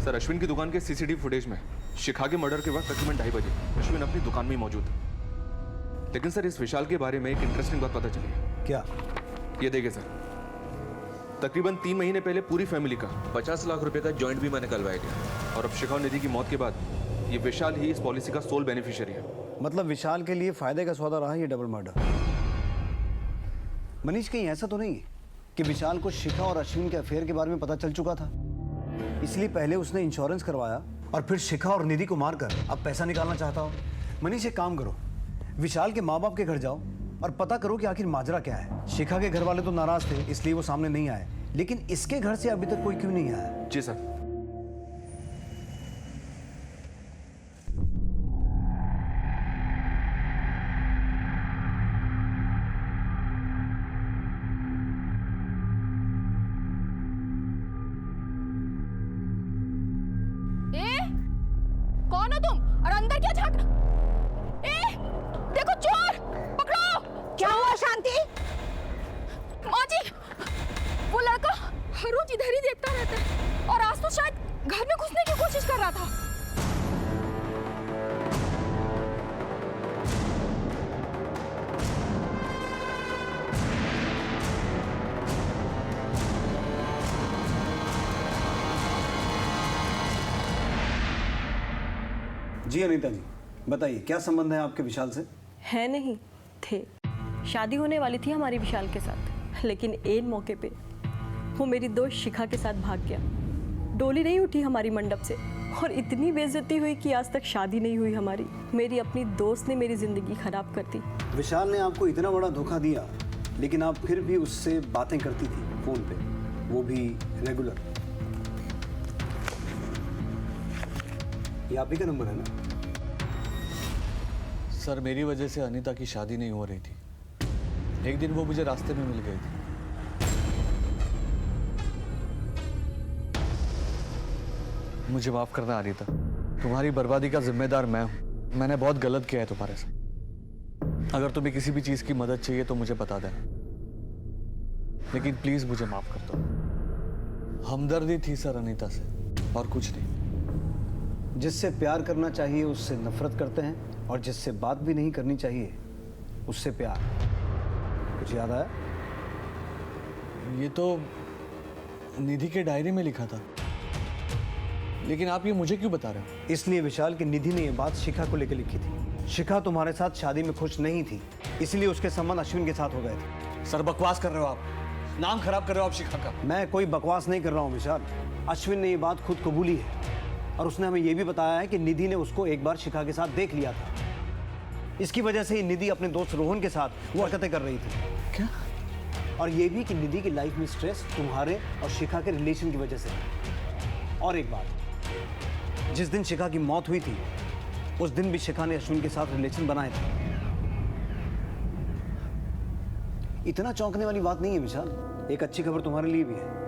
[SPEAKER 8] सर अश्विन की दुकान के सीसीटीवी फुटेज में शिखा के मर्डर के वक्त तकरीबन 2:30 बजे अश्विन अपनी दुकान में ही मौजूद था। लेकिन सर इस विशाल के बारे में एक इंटरेस्टिंग बात पता चली है।
[SPEAKER 1] क्या?
[SPEAKER 8] ये देखिए सर, तकरीबन 3 महीने पहले पूरी फैमिली का 50 लाख रुपए का जॉइंट बीमा निकलवाया गया, और अब शिखा और निधि की मौत के बाद ये विशाल ही इस पॉलिसी का सोल बेनिफिशियरी है।
[SPEAKER 1] मतलब विशाल के लिए फायदे का सौदा रहा ये डबल मर्डर। मनीष, कहीं ऐसा तो नहीं कि विशाल को शिखा और अश्विन के अफेयर के बारे में पता चल चुका था, इसलिए पहले उसने इंश्योरेंस करवाया और फिर शिखा और निधि को मारकर अब पैसा निकालना चाहता हो? मनीष, एक काम करो, विशाल के माँ बाप के घर जाओ और पता करो कि आखिर माजरा क्या है। शिखा के घर वाले तो नाराज थे इसलिए वो सामने नहीं आए, लेकिन इसके घर से अभी तक कोई क्यों नहीं आया?
[SPEAKER 8] जी सर।
[SPEAKER 18] कौन हो तुम और अंदर क्या झांक? देखो चोर, पकड़ो।
[SPEAKER 12] क्या हुआ शांति?
[SPEAKER 18] माँ जी, वो लड़का हर रोज इधर ही देखता रहता है और आज तो शायद घर में घुसने की कोशिश कर रहा था।
[SPEAKER 1] जी अनीता जी, बताइए क्या संबंध है आपके विशाल से?
[SPEAKER 20] है नहीं, थे। शादी होने वाली थी हमारी विशाल के साथ, लेकिन एन मौके पे वो मेरी दोस्त शिखा के साथ भाग गया। डोली नहीं उठी हमारी मंडप से और इतनी बेइज्जती हुई कि आज तक शादी नहीं हुई हमारी। मेरी अपनी दोस्त ने मेरी जिंदगी खराब कर दी।
[SPEAKER 1] विशाल ने आपको इतना बड़ा धोखा दिया, लेकिन आप फिर भी उससे बातें करती थी फोन पे, वो भी रेगुलर। ये आप ही का नंबर है ना?
[SPEAKER 3] सर मेरी वजह से अनीता की शादी नहीं हो रही थी। एक दिन वो मुझे रास्ते में मिल गई थी। मुझे माफ करना अनीता, तुम्हारी बर्बादी का जिम्मेदार मैं हूं। मैंने बहुत गलत किया है तुम्हारे साथ। अगर तुम्हें किसी भी चीज की मदद चाहिए तो मुझे बता देना, लेकिन प्लीज मुझे माफ कर दो। हमदर्दी थी सर अनीता से, और कुछ नहीं।
[SPEAKER 1] जिससे प्यार करना चाहिए उससे नफरत करते हैं, और जिससे बात भी नहीं करनी चाहिए उससे प्यार। कुछ याद आया?
[SPEAKER 3] ये तो निधि के डायरी में लिखा था। लेकिन आप ये मुझे क्यों बता रहे हो?
[SPEAKER 1] इसलिए विशाल की निधि ने ये बात शिखा को लेकर लिखी थी। शिखा तुम्हारे साथ शादी में खुश नहीं थी, इसलिए उसके संबंध अश्विन के साथ हो गए थे।
[SPEAKER 3] सर बकवास कर रहे हो आप, नाम खराब कर रहे हो आप शिखा का।
[SPEAKER 1] मैं कोई बकवास नहीं कर रहा हूँ विशाल, अश्विन ने ये बात खुद कबूली है और उसने हमें ये भी बताया है कि निधि ने उसको एक बार शिखा के साथ देख लिया था। इसकी वजह से ही निधि अपने दोस्त रोहन के साथ वो हरकतें कर रही थी।
[SPEAKER 3] क्या?
[SPEAKER 1] और ये भी कि निधि की लाइफ में स्ट्रेस तुम्हारे और शिखा के रिलेशन की वजह से है। और एक बात, जिस दिन शिखा की मौत हुई थी उस दिन भी शिखा ने अश्विन के साथ रिलेशन बनाए थे। इतना चौंकने वाली बात नहीं है विशाल, एक अच्छी खबर तुम्हारे लिए भी है।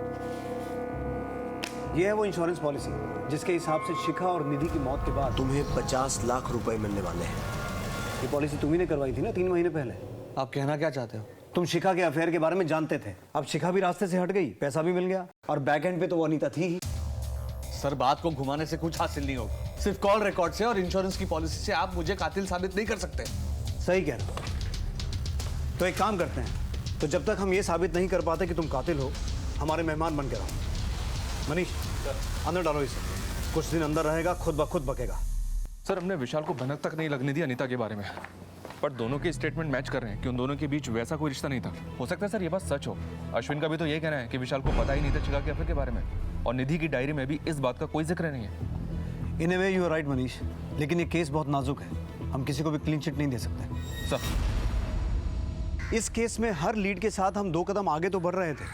[SPEAKER 1] यह है वो इंश्योरेंस पॉलिसी जिसके हिसाब से शिखा और निधि की मौत के बाद तुम्हें 50 लाख रुपए मिलने वाले हैं। ये पॉलिसी तुम्ही ने करवाई थी ना 3 महीने पहले।
[SPEAKER 3] आप कहना क्या चाहते हो?
[SPEAKER 1] तुम शिखा के अफेयर के बारे में जानते थे, अब शिखा भी रास्ते से हट गई, पैसा भी मिल गया और बैक एंड पे तो वो अनीता थी ही।
[SPEAKER 3] सर बात को घुमाने से कुछ हासिल नहीं होगा। सिर्फ कॉल रिकॉर्ड से और इंश्योरेंस की पॉलिसी से आप मुझे कातिल साबित नहीं कर सकते।
[SPEAKER 1] सही कह रहे हो। तो एक काम करते हैं, तो जब तक हम ये साबित नहीं कर पाते कि तुम कातिल हो, हमारे मेहमान बन के रहो। मनीष अंदर डालो इसे, कुछ दिन अंदर रहेगा, खुद ब खुद बकेगा।
[SPEAKER 8] सर हमने विशाल को भनक तक नहीं लगने दी अनीता के बारे में, पर दोनों के स्टेटमेंट मैच कर रहे हैं कि उन दोनों के बीच वैसा कोई रिश्ता नहीं था। हो सकता है सर ये बात सच हो। अश्विन का भी तो ये कहना है कि विशाल को पता ही नहीं था शिखा के अफेयर के बारे में, और निधि की डायरी में भी इस बात का कोई जिक्र नहीं है।
[SPEAKER 1] In a way you are right Manish, लेकिन ये केस बहुत नाजुक है, हम किसी को भी क्लीन चिट नहीं दे सकते।
[SPEAKER 8] सर
[SPEAKER 1] इस केस में हर लीड के साथ हम 2 कदम आगे तो बढ़ रहे थे,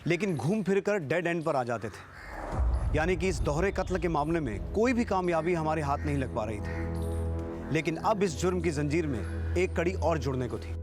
[SPEAKER 1] लेकिन घूम फिर कर डेड एंड पर आ जाते थे। यानी कि इस दोहरे कत्ल के मामले में कोई भी कामयाबी हमारे हाथ नहीं लग पा रही थी, लेकिन अब इस जुर्म की जंजीर में एक कड़ी और जुड़ने को थी।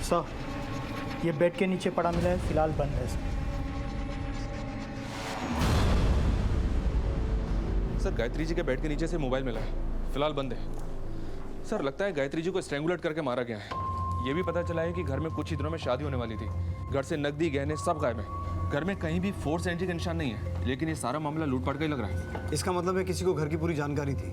[SPEAKER 21] सर ये बेड के नीचे पड़ा मिला है, फिलहाल बंद है
[SPEAKER 8] सर गायत्री जी के बेड के नीचे से मोबाइल मिला है, फिलहाल बंद है। सर लगता है गायत्री जी को स्ट्रैंगुलेट करके मारा गया है। ये भी पता चला है कि घर में कुछ ही दिनों में शादी होने वाली थी। घर से नकदी गहने सब गायब है। घर में कहीं भी फोर्स एंट्री का निशान नहीं है, लेकिन ये सारा मामला लूटपाट का ही लग रहा है।
[SPEAKER 1] इसका मतलब है किसी को घर की पूरी जानकारी थी,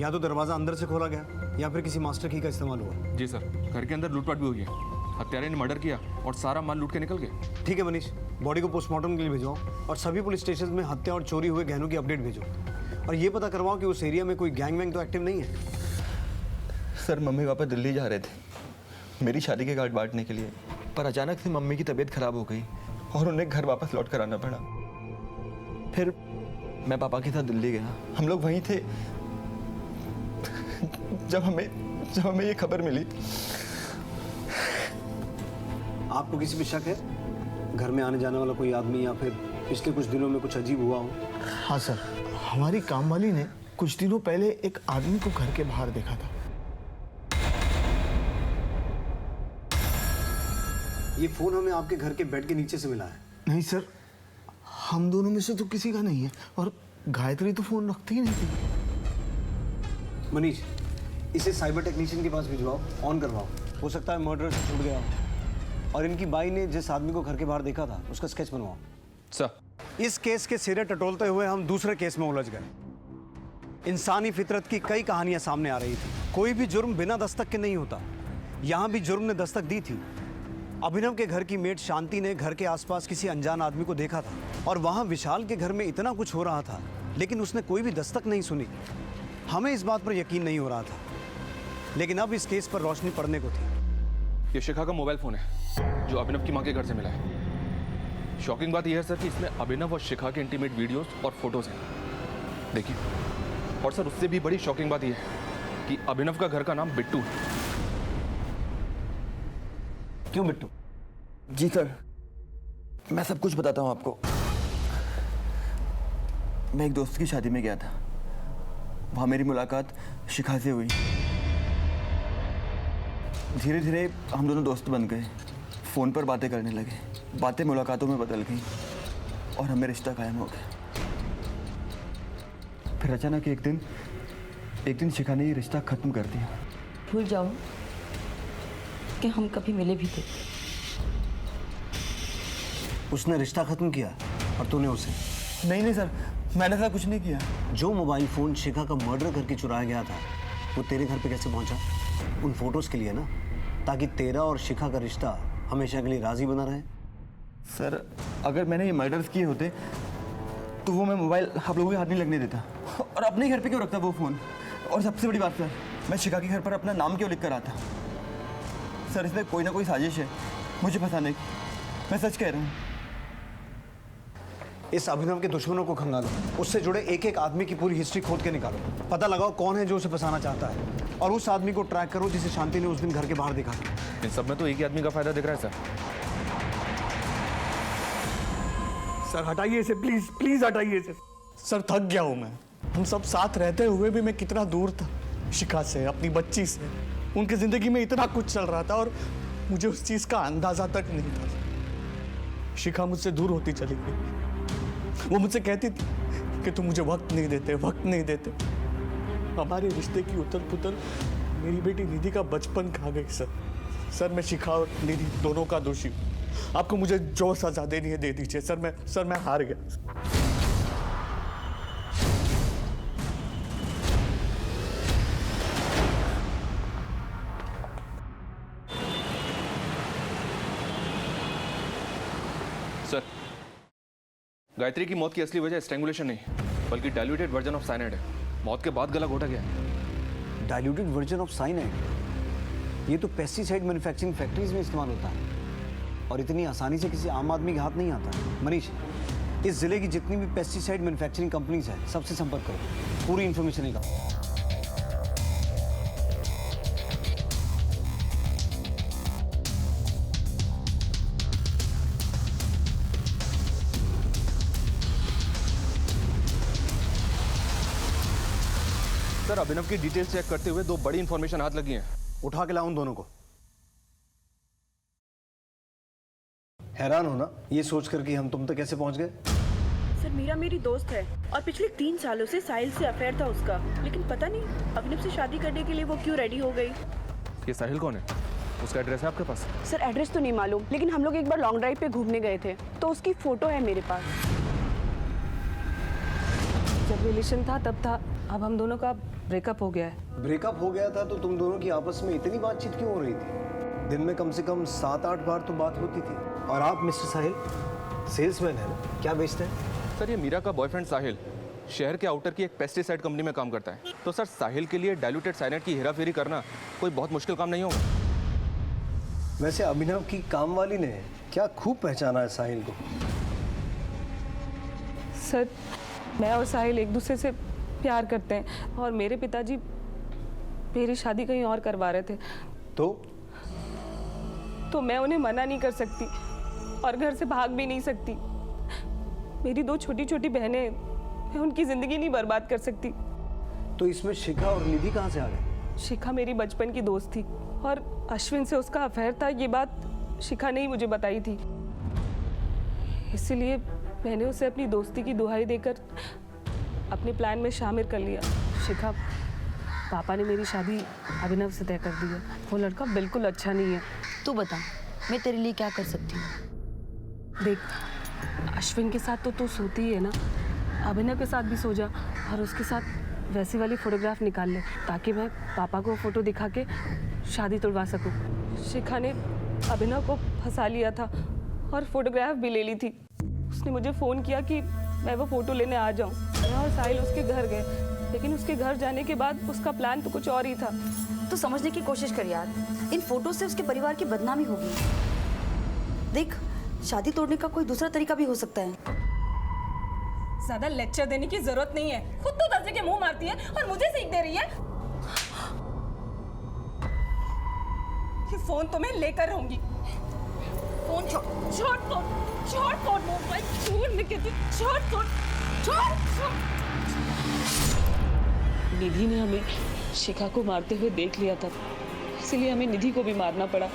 [SPEAKER 1] या तो दरवाजा अंदर से खोला गया या फिर किसी मास्टर की का इस्तेमाल हुआ।
[SPEAKER 8] जी सर, घर के अंदर लूटपाट भी हुई है। हत्यारे ने मर्डर किया और सारा माल लूट के निकल गए।
[SPEAKER 1] ठीक है मनीष, बॉडी को पोस्टमार्टम के लिए भेजवाओ और सभी पुलिस स्टेशन में हत्या और चोरी हुए गहनों की अपडेट भेजो, और ये पता करवाओ कि उस एरिया में कोई गैंग वैंग तो एक्टिव नहीं है।
[SPEAKER 15] सर मम्मी पापा दिल्ली जा रहे थे मेरी शादी के कार्ड बांटने के लिए, पर अचानक से मम्मी की तबीयत खराब हो गई और उन्हें घर वापस लौट कर आना पड़ा। फिर मैं पापा के साथ दिल्ली गया। हम लोग वहीं थे जब हमें ये खबर मिली।
[SPEAKER 1] आपको किसी पे शक है? घर में आने जाने वाला कोई आदमी, या फिर पिछले कुछ दिनों में कुछ अजीब हुआ हो?
[SPEAKER 21] हाँ सर, हमारी कामवाली ने कुछ दिनों पहले एक आदमी को घर के बाहर देखा था।
[SPEAKER 1] ये फोन हमें आपके घर के बेड के नीचे से मिला है।
[SPEAKER 21] नहीं सर, हम दोनों में से तो किसी का नहीं है, और गायत्री तो फोन रखती ही नहीं थी।
[SPEAKER 1] मनीष, इसे साइबर टेक्नीशियन के पास भिजवाओ, ऑन करवाओ। हो सकता है मर्डर से छूट गया हो। और इनकी बाई ने जिस आदमी को घर के बाहर देखा था उसका स्केच बनवाओ।
[SPEAKER 8] सर
[SPEAKER 1] इस केस के सिरे टटोलते हुए हम दूसरे केस में उलझ गए। इंसानी फितरत की कई कहानियां सामने आ रही थी। कोई भी जुर्म बिना दस्तक के नहीं होता। यहाँ भी जुर्म ने दस्तक दी थी। अभिनव के घर की मेड शांति ने घर के आसपास किसी अनजान आदमी को देखा था, और वहाँ विशाल के घर में इतना कुछ हो रहा था, लेकिन उसने कोई भी दस्तक नहीं सुनी। हमें इस बात पर यकीन नहीं हो रहा था, लेकिन अब इस केस पर रोशनी पड़ने को थी।
[SPEAKER 8] ये शिखा का मोबाइल फोन है जो अभिनव की मां के घर से मिला है। शॉकिंग बात यह है सर कि इसमें अभिनव और शिखा के इंटीमेट वीडियोस और फोटोज हैं। देखिए, और सर उससे भी बड़ी शॉकिंग बात यह है कि अभिनव का घर का नाम बिट्टू है।
[SPEAKER 1] क्यों बिट्टू?
[SPEAKER 15] जी सर, मैं सब कुछ बताता हूँ आपको। मैं एक दोस्त की शादी में गया था। वहाँ मेरी मुलाकात शिखा से हुई। धीरे धीरे हम दोनों दोस्त बन गए, फ़ोन पर बातें करने लगे। बातें मुलाकातों में बदल गई और हमें रिश्ता कायम हो गया। फिर अचानक एक दिन शिखा ने ये रिश्ता ख़त्म कर दिया।
[SPEAKER 2] भूल जाओ कि हम कभी मिले भी थे।
[SPEAKER 1] उसने रिश्ता खत्म किया और तूने उसे?
[SPEAKER 15] नहीं सर, मैंने ऐसा कुछ नहीं किया।
[SPEAKER 1] जो मोबाइल फ़ोन शिखा का मर्डर करके चुराया गया था वो तेरे घर पे कैसे पहुंचा? उन फोटोज़ के लिए ना, ताकि तेरा और शिखा का रिश्ता हमेशा के लिए राजी बना रहे।
[SPEAKER 15] सर, अगर मैंने ये मर्डर्स किए होते तो वो मैं मोबाइल आप लोगों के हाथ नहीं लगने देता, और अपने घर पे क्यों रखता वो फ़ोन? और सबसे बड़ी बात सर, मैं शिखा के घर पर अपना नाम क्यों लिख कर आता? सर, इसमें कोई ना कोई साजिश है मुझे फंसाने की। मैं सच कह रहा हूँ।
[SPEAKER 1] इस अभिनव के दुश्मनों को खंगालो, उससे जुड़े एक एक आदमी की पूरी हिस्ट्री खोद के निकालो, पता लगाओ कौन है जो उसे फंसाना चाहता है, और उस आदमी को ट्रैक करो जिसे शांति ने उस दिन घर के बाहर देखा था।
[SPEAKER 8] इन सब में तो एक ही आदमी का फायदा दिख रहा है
[SPEAKER 21] सर, हटाइए इसे, प्लीज प्लीज हटाइए इसे। सर, थक गया हूं मैं। हम सब साथ रहते हुए भी मैं कितना दूर था शिखा से, अपनी बच्ची से। उनकी जिंदगी में इतना कुछ चल रहा था और मुझे उस चीज का अंदाजा तक नहीं था। शिखा मुझसे दूर होती चली गई। वो मुझसे कहती थी कि तुम मुझे वक्त नहीं देते। हमारे रिश्ते की उथल पुथल मेरी बेटी निधि का बचपन खा गई सर, मैं शिखा और निधि दोनों का दोषी हूँ। आपको मुझे जो सजा देनी है दे दीजिए सर, मैं हार गया।
[SPEAKER 8] सर, गायत्री की मौत की असली वजह स्ट्रैंगुलेशन नहीं, बल्कि डाइल्यूटेड वर्जन ऑफ साइनाइड है। मौत के बाद गला घोटा गया है।
[SPEAKER 1] Diluted version of cyanide? ये तो पेस्टिसाइड मैन्युफैक्चरिंग फैक्ट्रीज में इस्तेमाल होता है और इतनी आसानी से किसी आम आदमी के हाथ नहीं आता। मनीष, इस जिले की जितनी भी पेस्टिसाइड मैन्युफैक्चरिंग कंपनीज हैं सबसे संपर्क करो, पूरी इंफॉर्मेशन निकालो।
[SPEAKER 8] सर, अभिनव की डिटेल्स चेक करते हुए दो बड़ी इंफॉर्मेशन हाथ लगी हैं।
[SPEAKER 1] उठा के लाओ उन दोनों को। हैरान हो ना ये सोचकर कि हम तुम तक कैसे पहुंच गए?
[SPEAKER 13] सर, मीरा मेरी दोस्त है और पिछले 3 सालों से साहिल से अफेयर था उसका, लेकिन पता नहीं अभिनव से शादी करने के लिए वो क्यों रेडी हो गई।
[SPEAKER 8] ये साहिल कौन है? उसका एड्रेस है आपके पास?
[SPEAKER 13] सर, एड्रेस तो नहीं मालूम, लेकिन हम लोग एक बार लॉन्ग ड्राइव पे घूमने गए थे तो उसकी फोटो है मेरे पास। जब रिलेशन था तब था, अब हम दोनों का ब्रेकअप हो गया है।
[SPEAKER 1] ब्रेकअप हो गया था तो तुम दोनों की आपस में इतनी बातचीत क्यों हो रही थी? दिन में कम से कम 7-8 बार तो बात होती थी। और आप मिस्टर साहिल सेल्समैन है ना, क्या बेचते हैं?
[SPEAKER 8] सर, ये मीरा का बॉयफ्रेंड साहिल शहर के आउटर की एक पेस्टिसाइड कंपनी में काम करता है। तो सर, साहिल के लिए डाइल्यूटेड साइनाइड की हेराफेरी करना कोई बहुत मुश्किल काम नहीं होगा।
[SPEAKER 1] वैसे अभिनव की काम वाली ने क्या खूब पहचाना है साहिल को।
[SPEAKER 13] सर, मैं और साहिल एक दूसरे से प्यार करते हैं और मेरे पिताजी मेरी शादी कहीं और करवा रहे थे। तो मैं उन्हें मना नहीं कर सकती और घर से भाग भी नहीं सकती। मेरी 2 छोटी छोटी बहनें, मैं उनकी जिंदगी नहीं बर्बाद कर सकती।
[SPEAKER 1] तो इसमें शिखा और निधि कहाँ से आ गए?
[SPEAKER 13] शिखा मेरी बचपन की दोस्त थी और अश्विन से उसका अफेयर था, ये बात शिखा ने ही मुझे बताई थी। इसलिए मैंने उसे अपनी दोस्ती की दुहाई देकर अपने प्लान में शामिल कर लिया। शिखा, पापा ने मेरी शादी अभिनव से तय कर दी है। वो लड़का बिल्कुल अच्छा नहीं है।
[SPEAKER 2] तू बता, मैं तेरे लिए क्या कर सकती हूँ?
[SPEAKER 13] देख, अश्विन के साथ तो तू सोती ही है ना, अभिनव के साथ भी सो जा और उसके साथ वैसी वाली फोटोग्राफ निकाल ले ताकि मैं पापा को फोटो दिखा के शादी तोड़वा सकूं। शिखा ने अभिनव को फंसा लिया था और फोटोग्राफ भी ले ली थी। उसने मुझे फ़ोन किया कि मैं वो फ़ोटो लेने आ जाऊं। मैं और साहिल उसके घर गए, लेकिन उसके घर जाने के बाद उसका प्लान तो कुछ और ही था।
[SPEAKER 2] तो समझने की कोशिश कर यार, इन फोटो से उसके परिवार की बदनामी होगी। देख, शादी तोड़ने का कोई दूसरा तरीका भी हो सकता है।
[SPEAKER 13] ज्यादा लेक्चर देने की जरूरत नहीं है, खुद तो दर्जे के मुंह मारती है और मुझे सीख दे रही है। ये फोन तो मैं लेकर रहूंगी। फोन छोड़ छोड़ फोन, छोड़ फोन, मोबाइल छोड़, मैं कहती हूँ, छोड़ फोन, छोड़।
[SPEAKER 6] निधि ने हमें शिखा को मारते हुए देख लिया था, इसलिए हमें निधि को भी मारना पड़ा।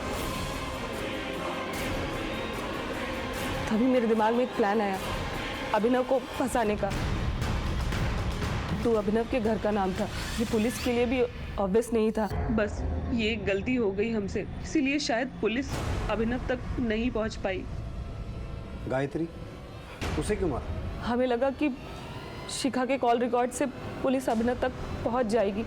[SPEAKER 13] तभी मेरे दिमाग में एक प्लान आया अभिनव को फंसाने का। तो अभिनव के घर का नाम था, ये पुलिस के लिए भी ऑब्वियस नहीं था।
[SPEAKER 6] बस ये एक गलती हो गई हमसे, इसीलिए शायद पुलिस अभिनव तक नहीं पहुंच पाई।
[SPEAKER 1] गायत्री, उसे क्यों मारा?
[SPEAKER 13] हमें लगा कि शिखा के कॉल रिकॉर्ड से पुलिस अभिनव तक पहुंच जाएगी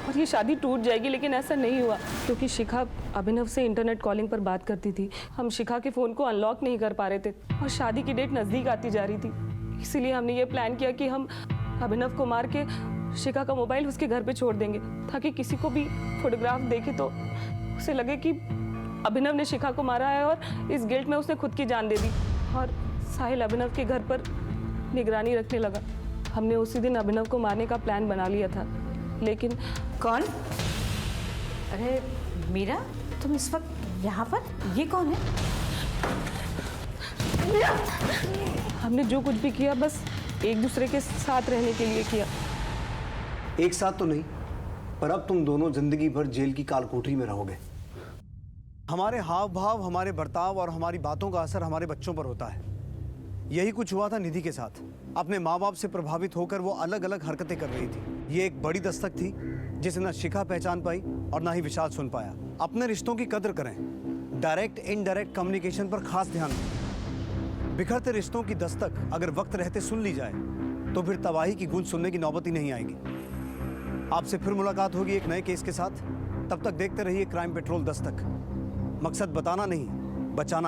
[SPEAKER 13] और ये शादी टूट जाएगी, लेकिन ऐसा नहीं हुआ क्योंकि शिखा अभिनव से इंटरनेट कॉलिंग पर बात करती थी। हम शिखा के फ़ोन को अनलॉक नहीं कर पा रहे थे और शादी की डेट नज़दीक आती जा रही थी। इसीलिए हमने ये प्लान किया कि हम अभिनव को मार के शिखा का मोबाइल उसके घर पे छोड़ देंगे, ताकि किसी को भी फोटोग्राफ देखे तो उसे लगे कि अभिनव ने शिखा को मारा है और इस गिल्ट में उसने खुद की जान दे दी। और साहिल अभिनव के घर पर निगरानी रखने लगा। हमने उसी दिन अभिनव को मारने का प्लान बना लिया था, लेकिन
[SPEAKER 12] कौन? अरे मीरा, तुम इस वक्त यहाँ पर? ये कौन है?
[SPEAKER 13] हमने जो कुछ भी किया बस एक दूसरे के साथ रहने के लिए किया।
[SPEAKER 1] एक साथ तो नहीं, पर अब तुम दोनों जिंदगी भर जेल की कालकोठरी में रहोगे। हमारे हाव भाव, हमारे बर्ताव और हमारी बातों का असर हमारे बच्चों पर होता है। यही कुछ हुआ था निधि के साथ। अपने माँ बाप से प्रभावित होकर वो अलग अलग हरकतें कर रही थी। ये एक बड़ी दस्तक थी जिसे न शिखा पहचान पाई और ना ही विशाल सुन पाया। अपने रिश्तों की कदर करें, डायरेक्ट इनडायरेक्ट कम्युनिकेशन पर खास ध्यान दें। बिखरते रिश्तों की दस्तक अगर वक्त रहते सुन ली जाए तो फिर तबाही की गूंज सुनने की नौबत ही नहीं आएगी। आपसे फिर मुलाकात होगी एक नए केस के साथ। तब तक देखते रहिए क्राइम पेट्रोल दस्तक। मकसद बताना नहीं, बचाना।